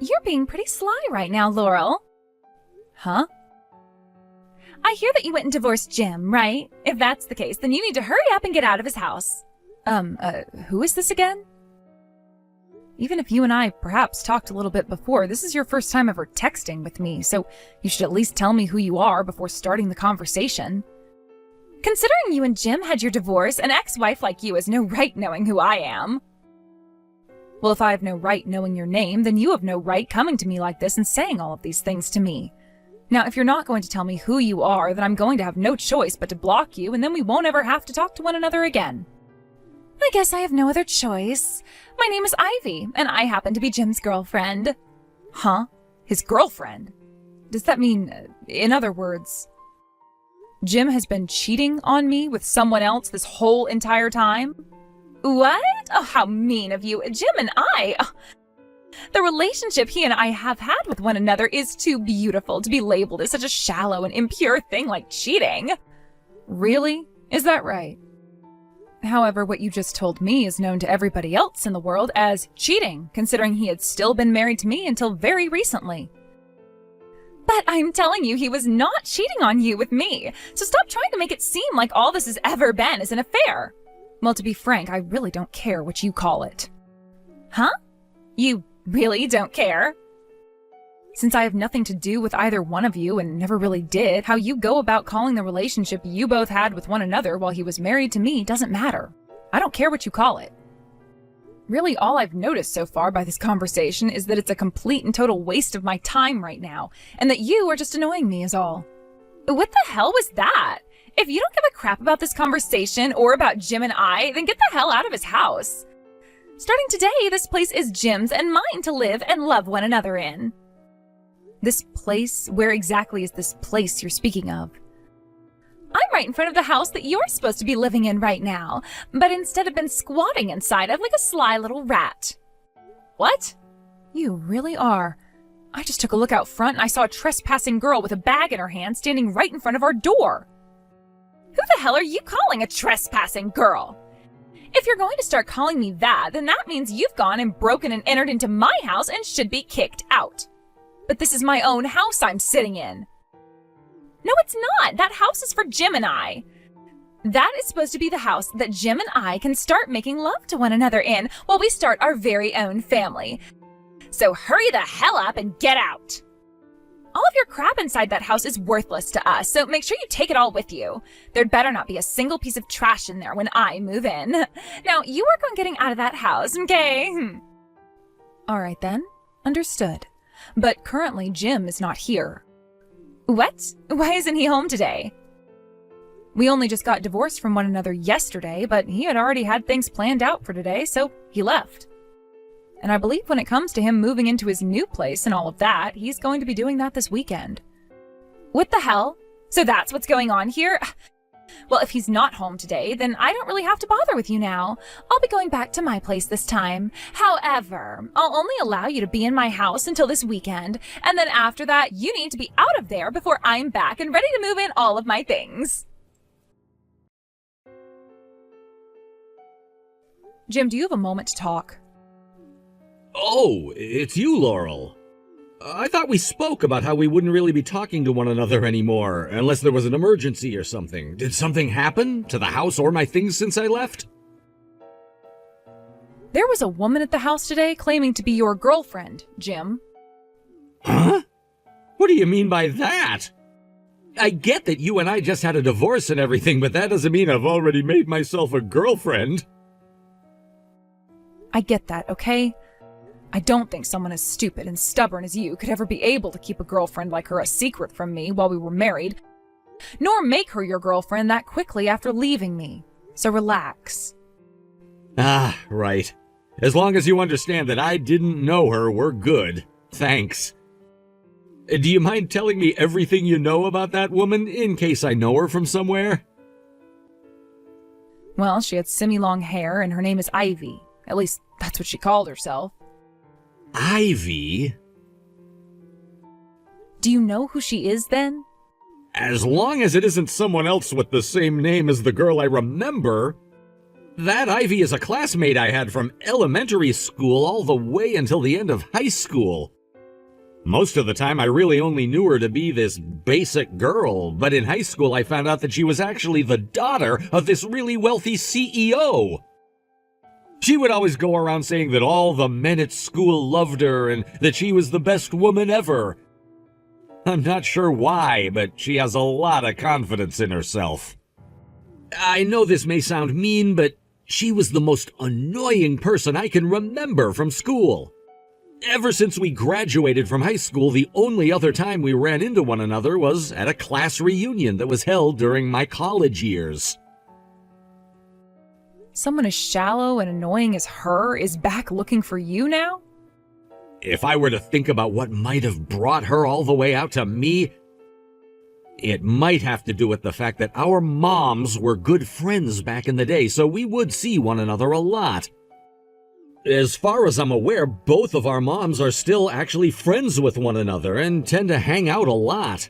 You're being pretty sly right now, Laurel. Huh? I hear that you went and divorced Jim, right? If that's the case, then you need to hurry up and get out of his house. Who is this again? Even if you and I perhaps talked a little bit before, this is your first time ever texting with me, so you should at least tell me who you are before starting the conversation. Considering you and Jim had your divorce, an ex-wife like you has no right knowing who I am. Well, if I have no right knowing your name, then you have no right coming to me like this and saying all of these things to me. Now, if you're not going to tell me who you are, then I'm going to have no choice but to block you, and then we won't ever have to talk to one another again. I guess I have no other choice. My name is Ivy, and I happen to be Jim's girlfriend. Huh? His girlfriend? Does that mean, in other words, Jim has been cheating on me with someone else this whole entire time? What? Oh, how mean of you. Jim and I... The relationship he and I have had with one another is too beautiful to be labeled as such a shallow and impure thing like cheating. Really? Is that right? However, what you just told me is known to everybody else in the world as cheating, considering he had still been married to me until very recently. But I'm telling you, he was not cheating on you with me, so stop trying to make it seem like all this has ever been is an affair. Well, to be frank, I really don't care what you call it. Huh? You really don't care? Since I have nothing to do with either one of you and never really did, how you go about calling the relationship you both had with one another while he was married to me doesn't matter. I don't care what you call it. Really, all I've noticed so far by this conversation is that it's a complete and total waste of my time right now, and that you are just annoying me is all. What the hell was that? If you don't give a crap about this conversation or about Jim and I, then get the hell out of his house. Starting today, this place is Jim's and mine to live and love one another in. This place? Where exactly is this place you're speaking of? I'm right in front of the house that you're supposed to be living in right now, but instead have been squatting inside of like a sly little rat. What? You really are. I just took a look out front and I saw a trespassing girl with a bag in her hand standing right in front of our door. Who the hell are you calling a trespassing girl? If you're going to start calling me that, then that means you've gone and broken and entered into my house and should be kicked out. But this is my own house I'm sitting in. No, it's not. That house is for Jim and I. That is supposed to be the house that Jim and I can start making love to one another in while we start our very own family. So hurry the hell up and get out. All of your crap inside that house is worthless to us, so make sure you take it all with you. There'd better not be a single piece of trash in there when I move in. Now, you work on getting out of that house, okay? All right then. Understood. But currently, Jim is not here. What? Why isn't he home today? We only just got divorced from one another yesterday, but he had already had things planned out for today, so he left. And I believe when it comes to him moving into his new place and all of that, he's going to be doing that this weekend. What the hell? So that's what's going on here? Well, if he's not home today, then I don't really have to bother with you now. I'll be going back to my place this time. However, I'll only allow you to be in my house until this weekend, and then after that, you need to be out of there before I'm back and ready to move in all of my things. Jim, do you have a moment to talk? Oh, it's you, Laurel. I thought we spoke about how we wouldn't really be talking to one another anymore, unless there was an emergency or something. Did something happen to the house or my things since I left? There was a woman at the house today claiming to be your girlfriend, Jim. Huh? What do you mean by that? I get that you and I just had a divorce and everything, but that doesn't mean I've already made myself a girlfriend. I get that, okay? I don't think someone as stupid and stubborn as you could ever be able to keep a girlfriend like her a secret from me while we were married, nor make her your girlfriend that quickly after leaving me. So relax. Ah, right. As long as you understand that I didn't know her, we're good. Thanks. Do you mind telling me everything you know about that woman, in case I know her from somewhere? Well, she had semi-long hair, and her name is Ivy. At least, that's what she called herself. Ivy? Do you know who she is, then? As long as it isn't someone else with the same name as the girl I remember. That Ivy is a classmate I had from elementary school all the way until the end of high school. Most of the time, I really only knew her to be this basic girl, but in high school I found out that she was actually the daughter of this really wealthy CEO. She would always go around saying that all the men at school loved her and that she was the best woman ever. I'm not sure why, but she has a lot of confidence in herself. I know this may sound mean, but she was the most annoying person I can remember from school. Ever since we graduated from high school, the only other time we ran into one another was at a class reunion that was held during my college years. Someone as shallow and annoying as her is back looking for you now? If I were to think about what might have brought her all the way out to me, it might have to do with the fact that our moms were good friends back in the day, so we would see one another a lot. As far as I'm aware, both of our moms are still actually friends with one another and tend to hang out a lot.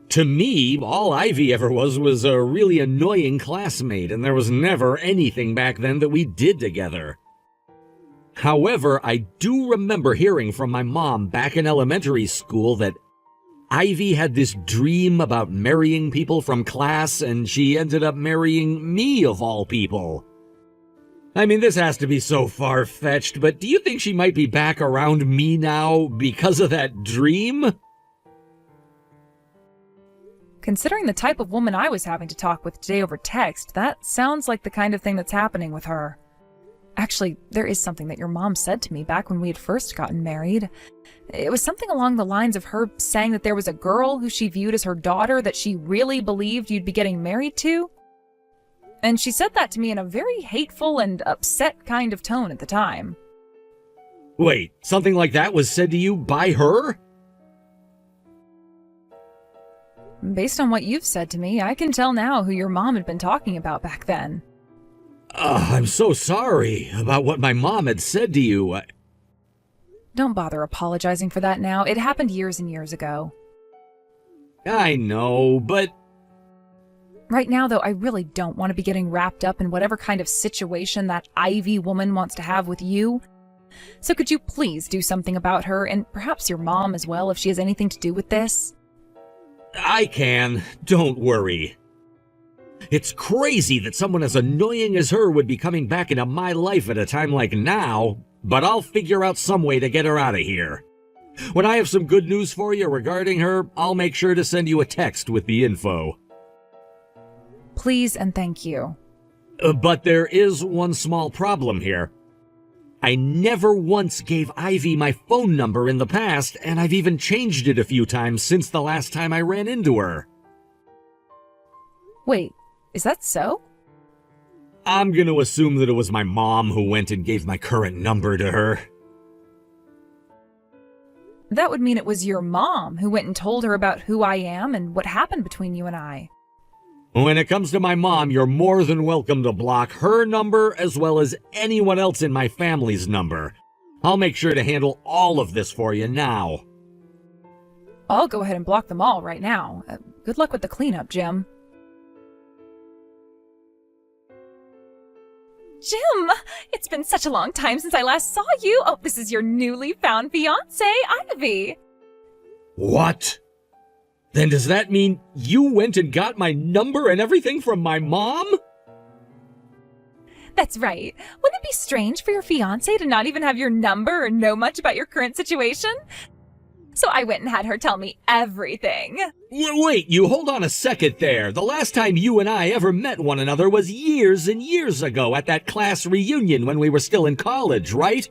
To me, all Ivy ever was a really annoying classmate, and there was never anything back then that we did together. However, I do remember hearing from my mom back in elementary school that Ivy had this dream about marrying people from class, and she ended up marrying me of all people. I mean, this has to be so far-fetched, but do you think she might be back around me now because of that dream? Considering the type of woman I was having to talk with today over text, that sounds like the kind of thing that's happening with her. Actually, there is something that your mom said to me back when we had first gotten married. It was something along the lines of her saying that there was a girl who she viewed as her daughter that she really believed you'd be getting married to. And she said that to me in a very hateful and upset kind of tone at the time. Wait, something like that was said to you by her? Based on what you've said to me, I can tell now who your mom had been talking about back then. I'm so sorry about what my mom had said to you. Don't bother apologizing for that now. It happened years and years ago. I know, but... Right now, though, I really don't want to be getting wrapped up in whatever kind of situation that Ivy woman wants to have with you. So could you please do something about her, and perhaps your mom as well, if she has anything to do with this? I can. Don't worry. It's crazy that someone as annoying as her would be coming back into my life at a time like now, but I'll figure out some way to get her out of here. When I have some good news for you regarding her, I'll make sure to send you a text with the info. Please and thank you. But there is one small problem here. I never once gave Ivy my phone number in the past, and I've even changed it a few times since the last time I ran into her. Wait, is that so? I'm gonna assume that it was my mom who went and gave my current number to her. That would mean it was your mom who went and told her about who I am and what happened between you and I. When it comes to my mom, you're more than welcome to block her number as well as anyone else in my family's number. I'll make sure to handle all of this for you now. I'll go ahead and block them all right now. Good luck with the cleanup, Jim. Jim! It's been such a long time since I last saw you. Oh, this is your newly found fiancé, Ivy. What? Then does that mean you went and got my number and everything from my mom? That's right. Wouldn't it be strange for your fiancé to not even have your number or know much about your current situation? So I went and had her tell me everything. Wait, you hold on a second there. The last time you and I ever met one another was years and years ago at that class reunion when we were still in college, right?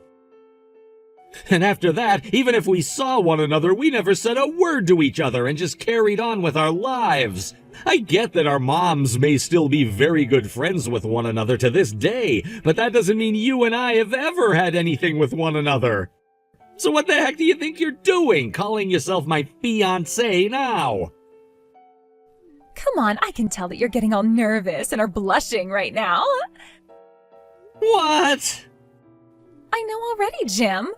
And after that, even if we saw one another, we never said a word to each other and just carried on with our lives. I get that our moms may still be very good friends with one another to this day, but that doesn't mean you and I have ever had anything with one another. So what the heck do you think you're doing, calling yourself my fiancé now? Come on, I can tell that you're getting all nervous and are blushing right now. What? I know already, Jim.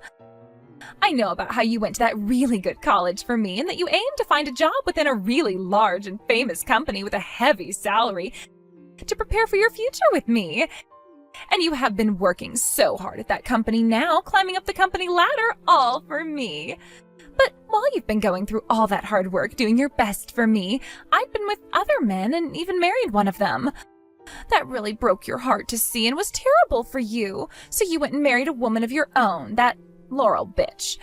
I know about how you went to that really good college for me and that you aim to find a job within a really large and famous company with a heavy salary to prepare for your future with me. And you have been working so hard at that company now, climbing up the company ladder, all for me. But While you've been going through all that hard work doing your best for me, I've been with other men and even married one of them. That really broke your heart to see and was terrible for you. So you went and married a woman of your own, that Laurel bitch.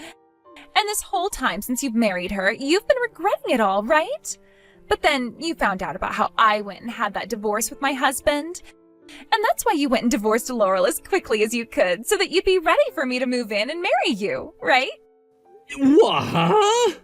And this whole time since you've married her, you've been regretting it all, right? But then you found out about how I went and had that divorce with my husband. And that's why you went and divorced Laurel as quickly as you could, so that you'd be ready for me to move in and marry you, right? What?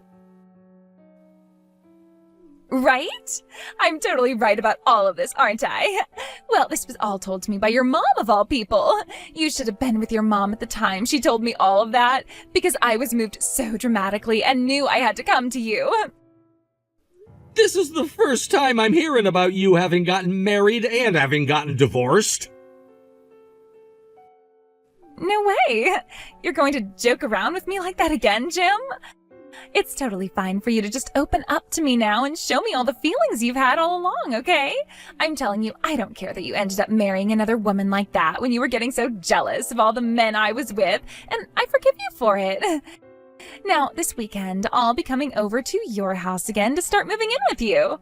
Right? I'm totally right about all of this, aren't I? Well, this was all told to me by your mom of all people. You should have been with your mom at the time she told me all of that, because I was moved so dramatically and knew I had to come to you. This is the first time I'm hearing about you having gotten married and having gotten divorced. No way. You're going to joke around with me like that again, Jim? It's totally fine for you to just open up to me now and show me all the feelings you've had all along, okay? I'm telling you, I don't care that you ended up marrying another woman like that when you were getting so jealous of all the men I was with, and I forgive you for it. Now, this weekend, I'll be coming over to your house again to start moving in with you.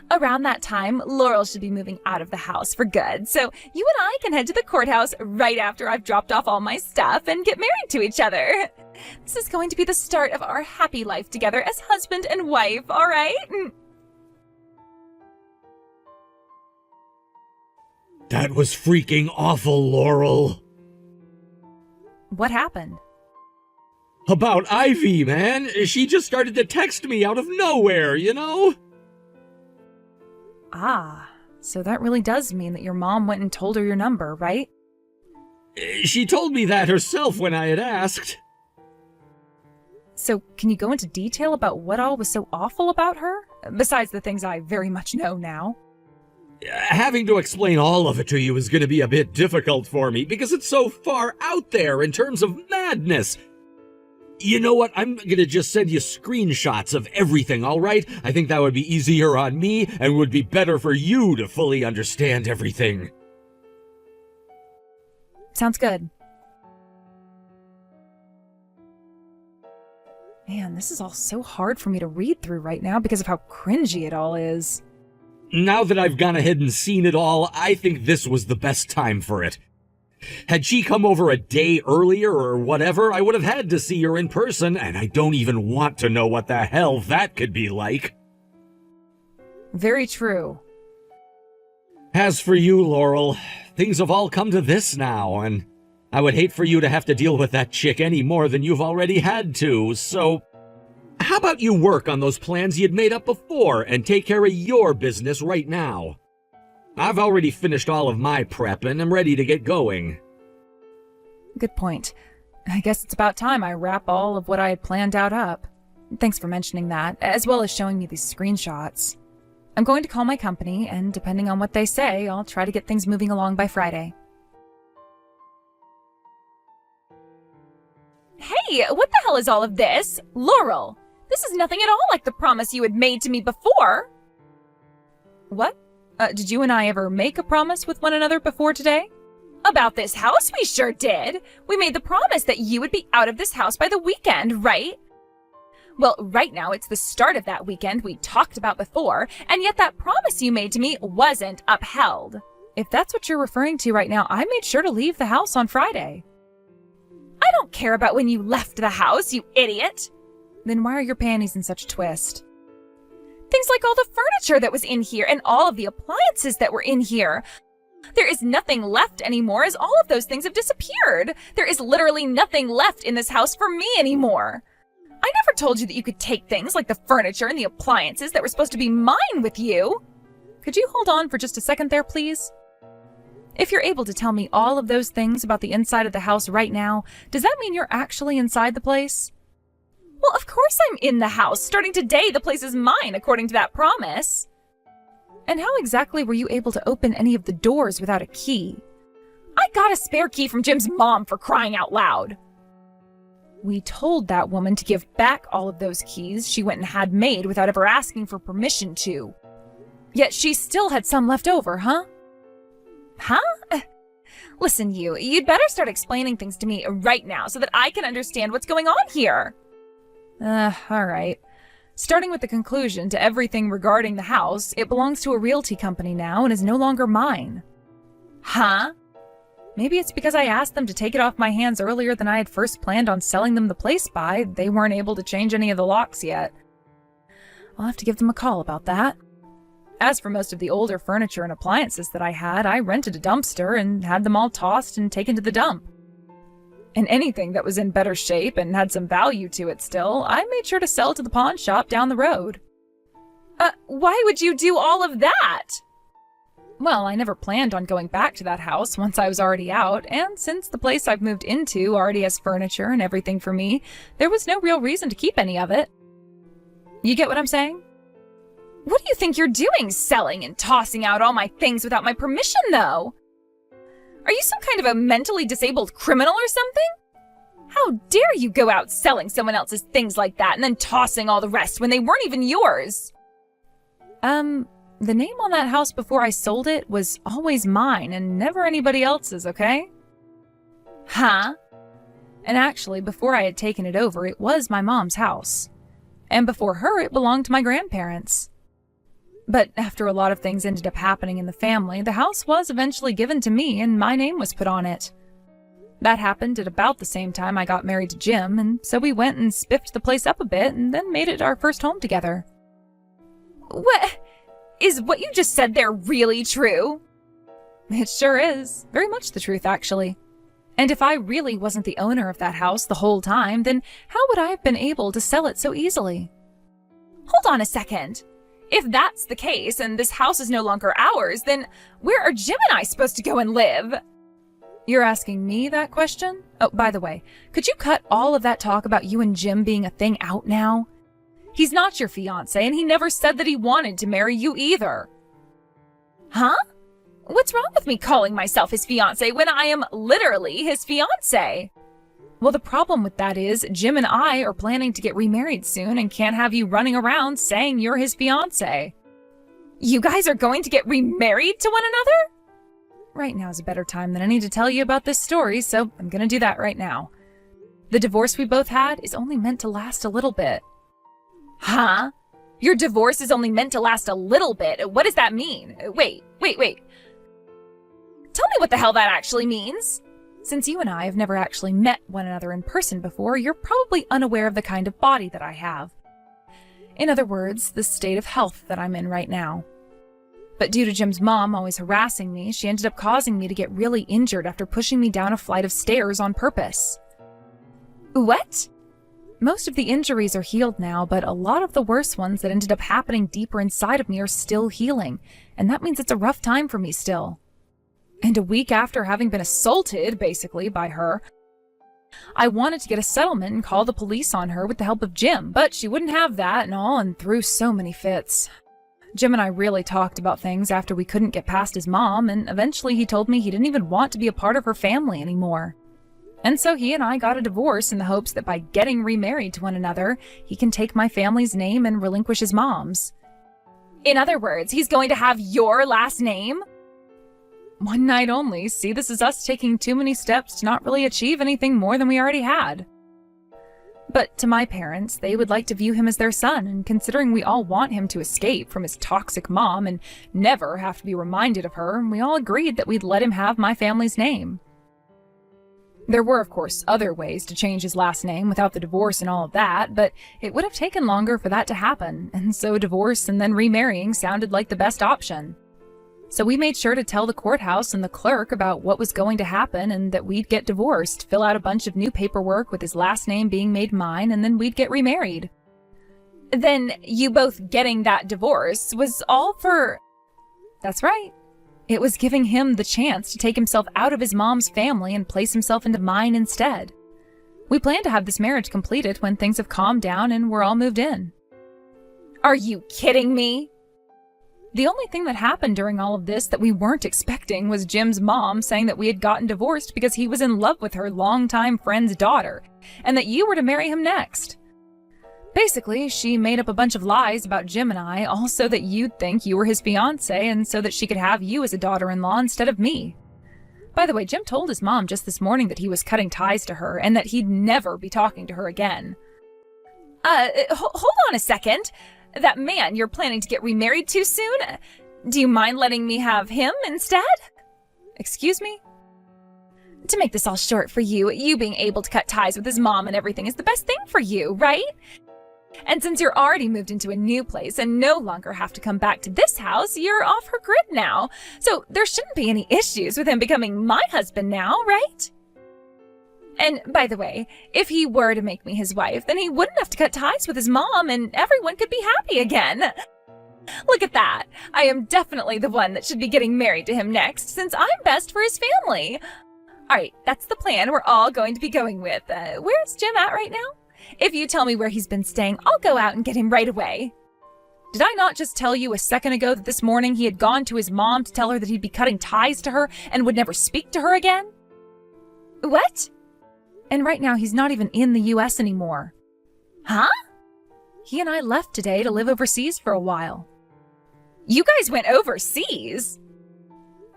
Around that time, Laurel should be moving out of the house for good, so you and I can head to the courthouse right after I've dropped off all my stuff and get married to each other. This is going to be the start of our happy life together as husband and wife, all right? That was freaking awful, Laurel. What happened? About Ivy, man. She just started to text me out of nowhere, you know? Ah, so that really does mean that your mom went and told her your number, right? She told me that herself when I had asked. So can you go into detail about what all was so awful about her? Besides the things I very much know now. Having to explain all of it to you is going to be a bit difficult for me because it's so far out there in terms of madness. You know what? I'm going to just send you screenshots of everything, all right? I think that would be easier on me and would be better for you to fully understand everything. Sounds good. Man, this is all so hard for me to read through right now because of how cringy it all is. Now that I've gone ahead and seen it all, I think this was the best time for it. Had she come over a day earlier or whatever, I would have had to see her in person, and I don't even want to know what the hell that could be like. Very true. As for you, Laurel, things have all come to this now, and I would hate for you to have to deal with that chick any more than you've already had to, so how about you work on those plans you'd made up before and take care of your business right now? I've already finished all of my prep and I'm ready to get going. Good point. I guess it's about time I wrap all of what I had planned out up. Thanks for mentioning that, as well as showing me these screenshots. I'm going to call my company, and depending on what they say, I'll try to get things moving along by Friday. Hey, what the hell is all of this? Laurel, this is nothing at all like the promise you had made to me before. What? Did you and I ever make a promise with one another before today? About this house, we sure did. We made the promise that you would be out of this house by the weekend, right? Well, right now it's the start of that weekend we talked about before, and yet that promise you made to me wasn't upheld. If that's what you're referring to right now, I made sure to leave the house on Friday. I don't care about when you left the house, you idiot. Then why are your panties in such a twist? Things like all the furniture that was in here and all of the appliances that were in here. There is nothing left anymore as all of those things have disappeared. There is literally nothing left in this house for me anymore. I never told you that you could take things like the furniture and the appliances that were supposed to be mine with you. Could you hold on for just a second there, please? If you're able to tell me all of those things about the inside of the house right now, does that mean you're actually inside the place? Well, of course I'm in the house. Starting today, the place is mine, according to that promise. And how exactly were you able to open any of the doors without a key? I got a spare key from Jim's mom, for crying out loud. We told that woman to give back all of those keys she went and had made without ever asking for permission to. Yet she still had some left over, huh? Huh? Listen, you'd better start explaining things to me right now so that I can understand what's going on here. All right. Starting with the conclusion to everything regarding the house, it belongs to a realty company now and is no longer mine. Huh? Maybe it's because I asked them to take it off my hands earlier than I had first planned on selling them the place by. They weren't able to change any of the locks yet. I'll have to give them a call about that. As for most of the older furniture and appliances that I had, I rented a dumpster and had them all tossed and taken to the dump. And anything that was in better shape and had some value to it still, I made sure to sell to the pawn shop down the road. Why would you do all of that? Well, I never planned on going back to that house once I was already out, and since the place I've moved into already has furniture and everything for me, there was no real reason to keep any of it. You get what I'm saying? What do you think you're doing, selling and tossing out all my things without my permission, though? Are you some kind of a mentally disabled criminal or something? How dare you go out selling someone else's things like that and then tossing all the rest when they weren't even yours? The name on that house before I sold it was always mine and never anybody else's, okay? Huh? And actually, before I had taken it over, it was my mom's house. And before her, it belonged to my grandparents. But after a lot of things ended up happening in the family, the house was eventually given to me and my name was put on it. That happened at about the same time I got married to Jim, and so we went and spiffed the place up a bit and then made it our first home together. What? Is what you just said there really true? It sure is. Very much the truth, actually. And if I really wasn't the owner of that house the whole time, then how would I have been able to sell it so easily? Hold on a second. If that's the case and this house is no longer ours, then where are Jim and I supposed to go and live? You're asking me that question? Oh, by the way, could you cut all of that talk about you and Jim being a thing out now? He's not your fiancé, and he never said that he wanted to marry you either. Huh? What's wrong with me calling myself his fiancé when I am literally his fiancé? Well, the problem with that is Jim and I are planning to get remarried soon and can't have you running around saying you're his fiancé. You guys are going to get remarried to one another? Right now is a better time than any to tell you about this story, so I'm gonna do that right now. The divorce we both had is only meant to last a little bit. Huh? Your divorce is only meant to last a little bit? What does that mean? Wait. Tell me what the hell that actually means. Since you and I have never actually met one another in person before, you're probably unaware of the kind of body that I have. In other words, the state of health that I'm in right now. But due to Jim's mom always harassing me, she ended up causing me to get really injured after pushing me down a flight of stairs on purpose. What? Most of the injuries are healed now, but a lot of the worse ones that ended up happening deeper inside of me are still healing, and that means it's a rough time for me still. And a week after having been assaulted, basically, by her, I wanted to get a settlement and call the police on her with the help of Jim, but she wouldn't have that and all and threw so many fits. Jim and I really talked about things after we couldn't get past his mom, and eventually he told me he didn't even want to be a part of her family anymore. And so he and I got a divorce in the hopes that by getting remarried to one another, he can take my family's name and relinquish his mom's. In other words, he's going to have your last name? One night only. See, this is us taking too many steps to not really achieve anything more than we already had. But to my parents, they would like to view him as their son, and considering we all want him to escape from his toxic mom and never have to be reminded of her, we all agreed that we'd let him have my family's name. There were, of course, other ways to change his last name without the divorce and all of that, but it would have taken longer for that to happen, and so divorce and then remarrying sounded like the best option. So we made sure to tell the courthouse and the clerk about what was going to happen and that we'd get divorced, fill out a bunch of new paperwork with his last name being made mine, and then we'd get remarried. Then you both getting that divorce was all for... That's right. It was giving him the chance to take himself out of his mom's family and place himself into mine instead. We plan to have this marriage completed when things have calmed down and we're all moved in. Are you kidding me? The only thing that happened during all of this that we weren't expecting was Jim's mom saying that we had gotten divorced because he was in love with her longtime friend's daughter, and that you were to marry him next. Basically, she made up a bunch of lies about Jim and I, all so that you'd think you were his fiancé and so that she could have you as a daughter-in-law instead of me. By the way, Jim told his mom just this morning that he was cutting ties to her and that he'd never be talking to her again. Hold on a second. That man you're planning to get remarried to soon? Do you mind letting me have him instead? Excuse me? To make this all short for you, you being able to cut ties with his mom and everything is the best thing for you, right? And since you're already moved into a new place and no longer have to come back to this house, you're off her grid now. So there shouldn't be any issues with him becoming my husband now, right? And by the way, if he were to make me his wife, then he wouldn't have to cut ties with his mom and everyone could be happy again. Look at that. I am definitely the one that should be getting married to him next, since I'm best for his family. All right, that's the plan we're all going to be going with. Where's Jim at right now? If you tell me where he's been staying, I'll go out and get him right away. Did I not just tell you a second ago that this morning he had gone to his mom to tell her that he'd be cutting ties to her and would never speak to her again? What? And right now he's not even in the US anymore. Huh? He and I left today to live overseas for a while. You guys went overseas?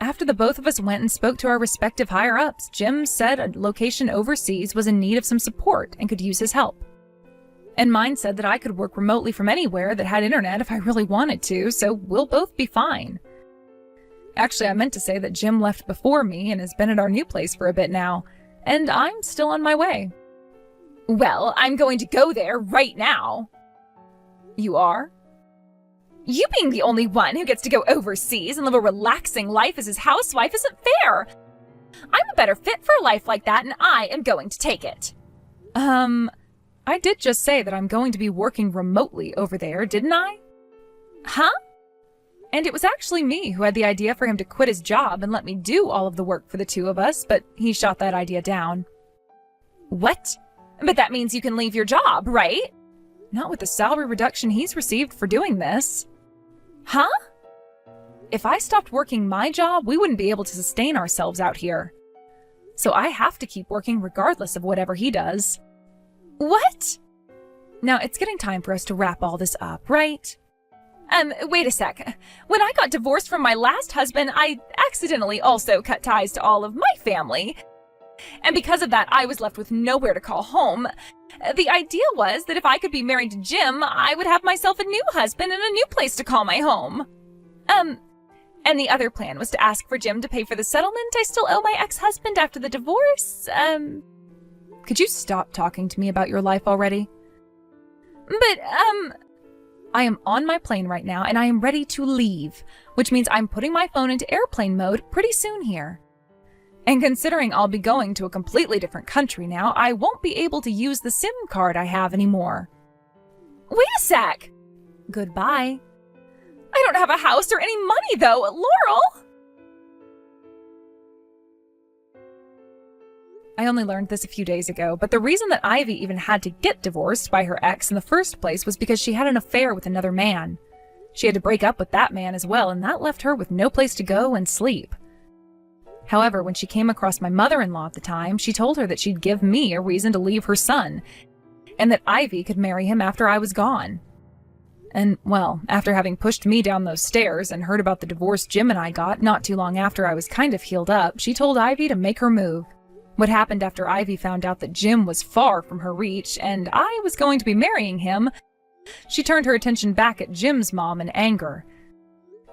After the both of us went and spoke to our respective higher-ups, Jim said a location overseas was in need of some support and could use his help. And mine said that I could work remotely from anywhere that had internet if I really wanted to, so we'll both be fine. Actually, I meant to say that Jim left before me and has been at our new place for a bit now, and I'm still on my way. Well, I'm going to go there right now. You are? You being the only one who gets to go overseas and live a relaxing life as his housewife isn't fair. I'm a better fit for a life like that, and I am going to take it. I did just say that I'm going to be working remotely over there, didn't I? Huh? And it was actually me who had the idea for him to quit his job and let me do all of the work for the two of us, but he shot that idea down. What? But that means you can leave your job, right? Not with the salary reduction he's received for doing this. Huh? If I stopped working my job, we wouldn't be able to sustain ourselves out here. So I have to keep working regardless of whatever he does. What? Now, it's getting time for us to wrap all this up, right? Wait a sec. When I got divorced from my last husband, I accidentally also cut ties to all of my family. And because of that, I was left with nowhere to call home. The idea was that if I could be married to Jim, I would have myself a new husband and a new place to call my home. And the other plan was to ask for Jim to pay for the settlement I still owe my ex-husband after the divorce. Could you stop talking to me about your life already? But, I am on my plane right now and I am ready to leave, which means I'm putting my phone into airplane mode pretty soon here. And considering I'll be going to a completely different country now, I won't be able to use the SIM card I have anymore. Wait a sec! Goodbye. I don't have a house or any money though, Laurel! I only learned this a few days ago, but the reason that Ivy even had to get divorced by her ex in the first place was because she had an affair with another man. She had to break up with that man as well, and that left her with no place to go and sleep. However, when she came across my mother-in-law at the time, she told her that she'd give me a reason to leave her son, and that Ivy could marry him after I was gone. And, well, after having pushed me down those stairs and heard about the divorce Jim and I got not too long after I was kind of healed up, she told Ivy to make her move. What happened after Ivy found out that Jim was far from her reach and I was going to be marrying him, she turned her attention back at Jim's mom in anger.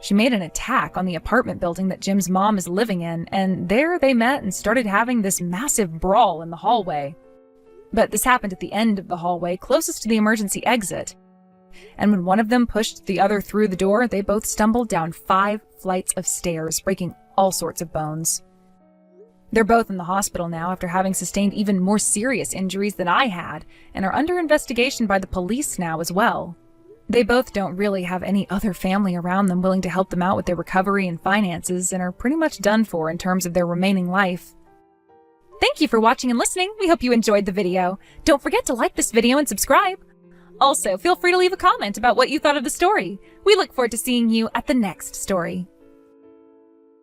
She made an attack on the apartment building that Jim's mom is living in, and there they met and started having this massive brawl in the hallway. But this happened at the end of the hallway, closest to the emergency exit. And when one of them pushed the other through the door, they both stumbled down 5 flights of stairs, breaking all sorts of bones. They're both in the hospital now after having sustained even more serious injuries than I had, and are under investigation by the police now as well. They both don't really have any other family around them willing to help them out with their recovery and finances, and are pretty much done for in terms of their remaining life. Thank you for watching and listening. We hope you enjoyed the video. Don't forget to like this video and subscribe. Also, feel free to leave a comment about what you thought of the story. We look forward to seeing you at the next story.